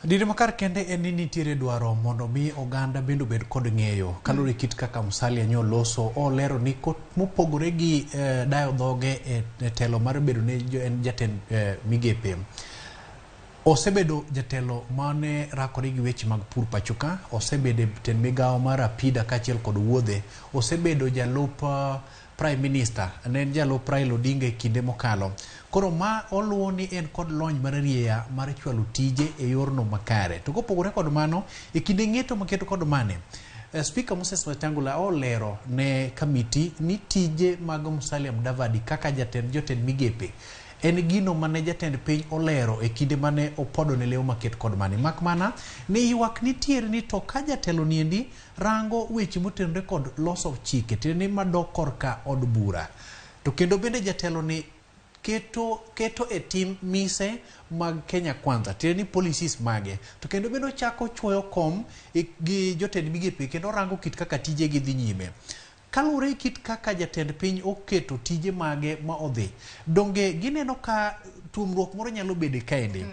Diri makar kende en ni nitiere dwaro mondo mi oganda bendo bed kod ng'eyo kalure kit kaka Musalia nyoloso o lero ni mopogore gi dayo dhoge e telo mar bedo ne en jatend migepe. Osebedo jatelo mane rakore gi weche mag pur pachoka, osebedo jatend migawo mar apida kachiel kod wuodhe, osebedo jalup Prime Minister, ne jalup Raila Odinga e kinde mokalo. Koro ma oluwo ni en kod lony mar rieya mar chwalo tije e yorno makare. To kopogore kod mano, e kinde ng'eto maketo kod mane, Speaker Moses Wetangula olero ne kamiti ni tije mag Musalia Mudavadi kaka jotend migepe en gino mane jatend piny olero e kinde mane opodo ne leo maket kod mane. Mak mana ni ywak nitiere ni to ka jatelo niendi rango weche motenore kod loss of chike tene madok korka od bura. To kendo bende jatelo ni keto e tim mise mag Kenya Kwanza, tene policies mage. To kendo bende chako chuoyo kom gi jotend migepe kendo rango kit kaka tije gi dhi nyime. Kalure kit kaka jatend piny oketo tije mage ma odhi. Donge gineno ka tuomruok moro nyalo bede kaende.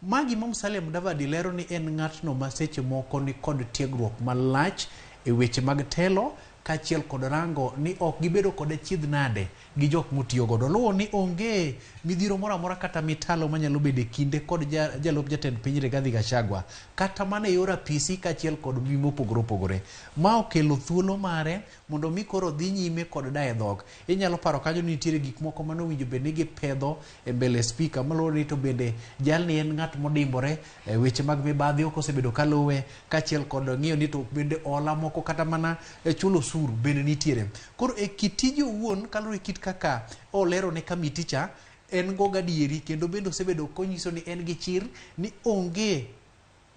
Magi ma Musalia Mudavadi lero ni en ng'atno ma seche moko ni kod tiegruok malach e weche mag telo kachiel kod rango ni ok gibedo kod achiedh nade gi jok motiyo godo. Luwo ni onge midhiro moro amora kata mitalo manyalo bedo e kinde kod jalup jatend piny Rigathi Gachagua kata mana e yor apisi kachiel kod mbi mopogore opogore. Ma okelo thuolo mare mondo mi koro dhi nyime kod daye dhok. Inyalo paro kanyo nitiere gik moko mane owinjo bed ni gipedho e mbele speaker, maluwo ni to bende jalni en ng'at modimbore e weche mag mibadhi ok osebedo kaluwe kachiel kod ng'iyo ni to bende ola moko kata mana chulo osuru bende nitiere. Koro e kit tije owuon kalure kit kaka olero ne kamiti cha en go gadieri kendo bende osebedo konyiso ni en gi chir ni onge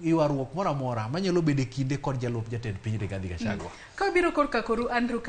ywaruok moro amora manyalo bedo e kinde kod jalup jatend piny Rigathi Gachagua. Ka biro korka koru Andrew